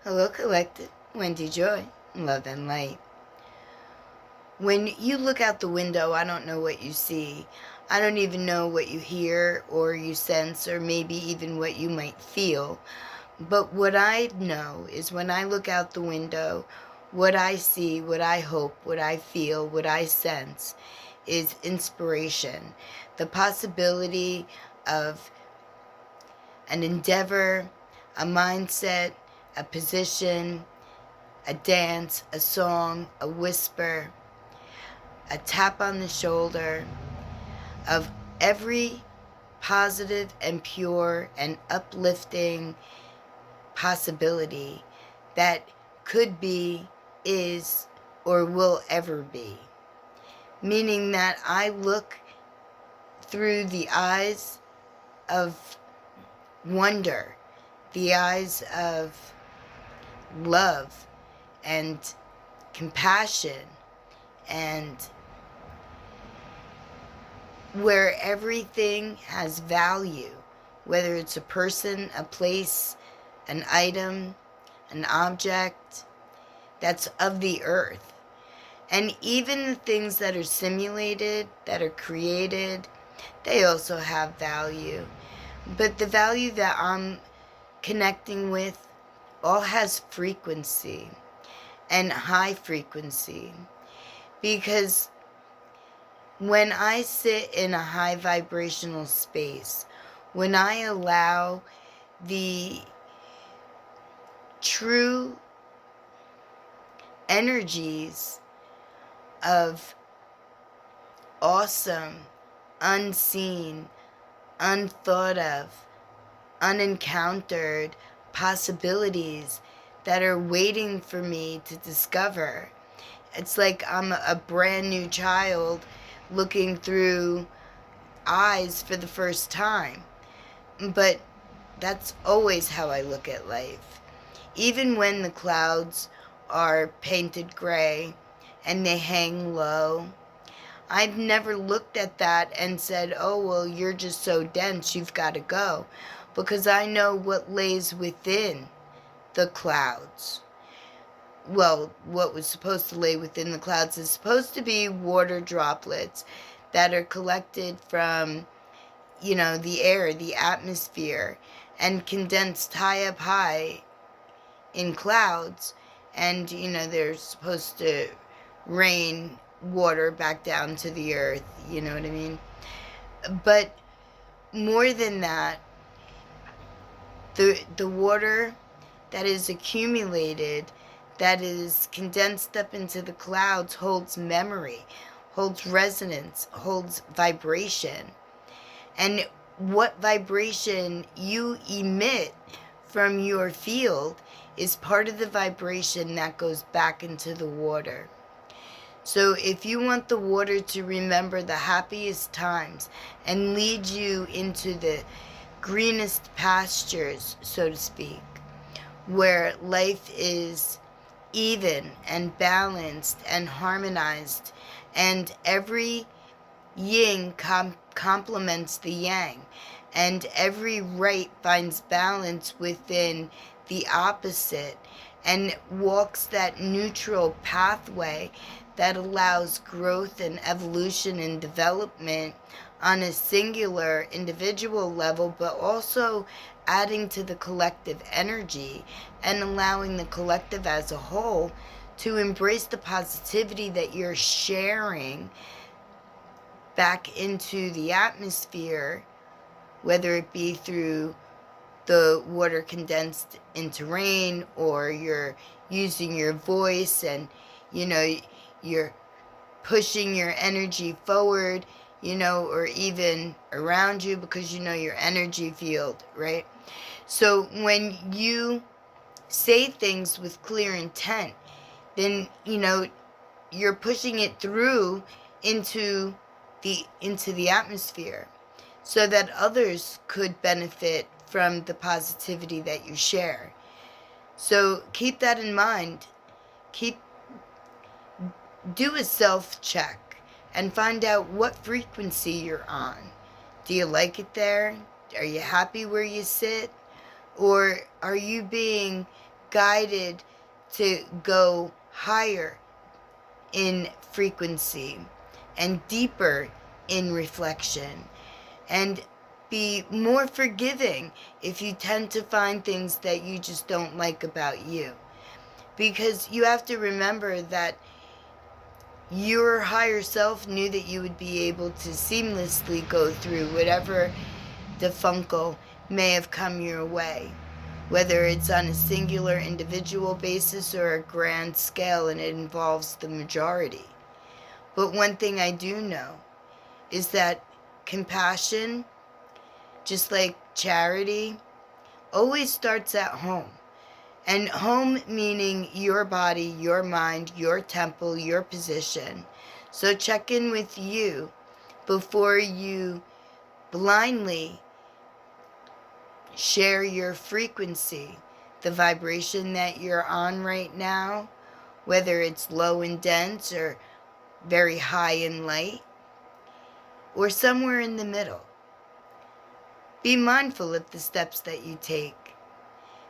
Hello, Collective. Wendy Joy, love and light. When you look out the window, I don't know what you see. I don't even know what you hear or you sense or maybe even what you might feel. But what I know is when I look out the window, what I see, what I hope, what I feel, what I sense is inspiration. The possibility of an endeavor, a mindset, a position, a dance, a song, a whisper, a tap on the shoulder of every positive and pure and uplifting possibility that could be, is, or will ever be. Meaning that I look through the eyes of wonder, the eyes of love and compassion, and where everything has value, whether it's a person, a place, an item, an object that's of the earth. And even the things that are simulated, that are created, they also have value. But the value that I'm connecting with all has frequency and high frequency. Because when I sit in a high vibrational space, when I allow the true energies of awesome, unseen, unthought of, unencountered possibilities that are waiting for me to discover. It's like I'm a brand new child looking through eyes for the first time. But that's always how I look at life. Even when the clouds are painted gray and they hang low, I've never looked at that and said, oh, well, you're just so dense, you've got to go. Because I know what lays within the clouds. Well, what was supposed to lay within the clouds is supposed to be water droplets that are collected from, the air, the atmosphere, and condensed high up high in clouds. And, they're supposed to rain water back down to the earth, you know what I mean? But more than that, the water that is accumulated, that is condensed up into the clouds, holds memory, holds resonance, holds vibration. And what vibration you emit from your field is part of the vibration that goes back into the water. So if you want the water to remember the happiest times and lead you into the greenest pastures, so to speak, where life is even and balanced and harmonized, and every yin complements the yang, and every right finds balance within the opposite, and walks that neutral pathway that allows growth and evolution and development on a singular individual level, but also adding to the collective energy and allowing the collective as a whole to embrace the positivity that you're sharing back into the atmosphere, whether it be through the water condensed into rain, or you're using your voice and, you're pushing your energy forward, or even around you because your energy field, right? So when you say things with clear intent, then, you're pushing it through into the atmosphere so that others could benefit from the positivity that you share. So keep that in mind. Do a self-check and find out what frequency you're on. Do you like it there? Are you happy where you sit? Or are you being guided to go higher in frequency and deeper in reflection, and be more forgiving if you tend to find things that you just don't like about you. Because you have to remember that your higher self knew that you would be able to seamlessly go through whatever defuncal may have come your way, whether it's on a singular individual basis or a grand scale and it involves the majority. But one thing I do know is that compassion, just like charity, always starts at home. And home meaning your body, your mind, your temple, your position. So check in with you before you blindly share your frequency, the vibration that you're on right now, whether it's low and dense or very high and light, or somewhere in the middle. Be mindful of the steps that you take,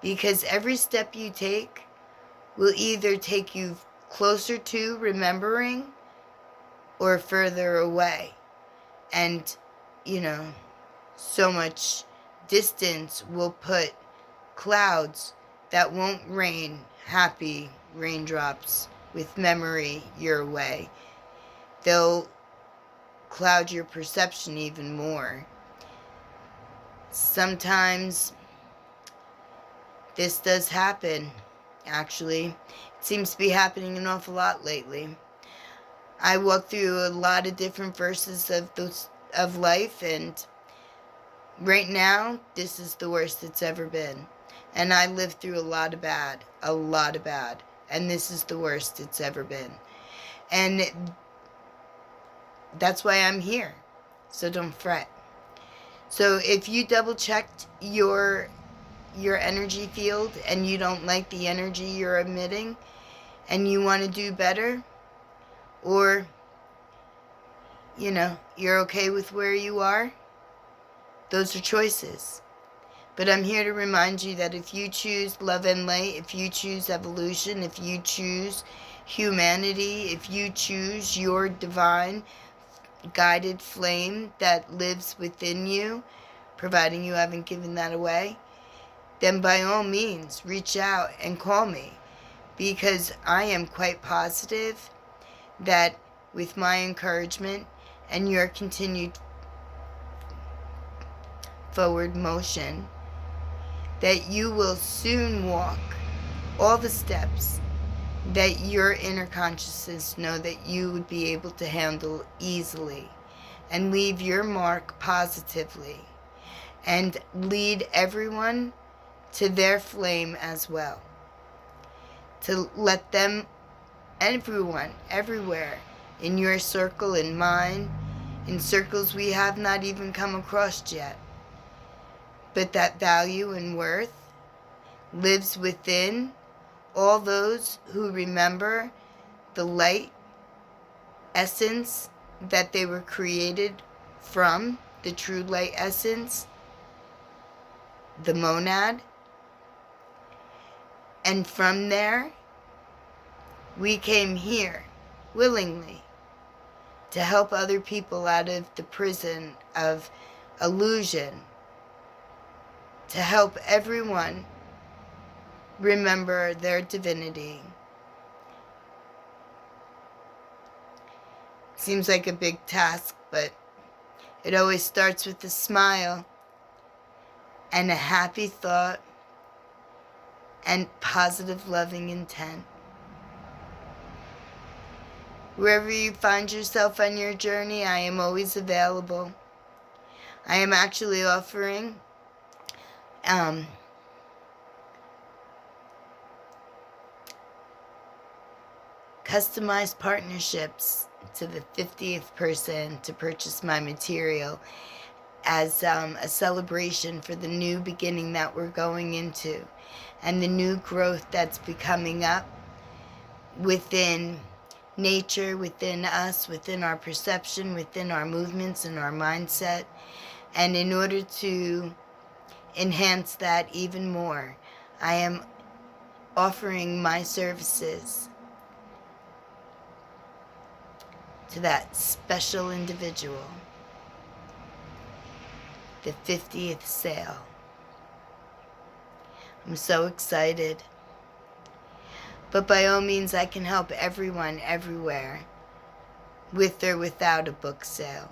because every step you take will either take you closer to remembering or further away. And, so much distance will put clouds that won't rain happy raindrops with memory your way. They'll cloud your perception even more. Sometimes this does happen, actually. It seems to be happening an awful lot lately. I walk through a lot of different verses of life, and right now, this is the worst it's ever been. And I lived through a lot of bad, and this is the worst it's ever been. And that's why I'm here, so don't fret. So if you double checked your energy field and you don't like the energy you're emitting and you want to do better, or you're okay with where you are, those are choices. But I'm here to remind you that if you choose love and light, if you choose evolution, if you choose humanity, if you choose your divine guided flame that lives within you, providing you haven't given that away, then by all means, reach out and call me, because I am quite positive that with my encouragement and your continued forward motion, that you will soon walk all the steps that your inner consciousness know that you would be able to handle easily, and leave your mark positively, and lead everyone to their flame as well. To let them, everyone, everywhere, in your circle, in mine, in circles we have not even come across yet, but that value and worth lives within all those who remember the light essence that they were created from, the true light essence, the monad. And from there, we came here willingly to help other people out of the prison of illusion, to help everyone remember their divinity. Seems like a big task, but it always starts with a smile and a happy thought and positive, loving intent. Wherever you find yourself on your journey, I am always available. I am actually offering customized partnerships to the 50th person to purchase my material as a celebration for the new beginning that we're going into and the new growth that's becoming up within nature, within us, within our perception, within our movements and our mindset. And in order to enhance that even more, I am offering my services to that special individual. The 50th sale. I'm so excited. But by all means, I can help everyone everywhere, with or without a book sale.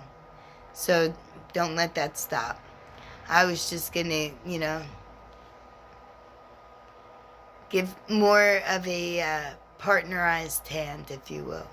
So don't let that stop. I was just gonna, give more of a partnerized hand, if you will.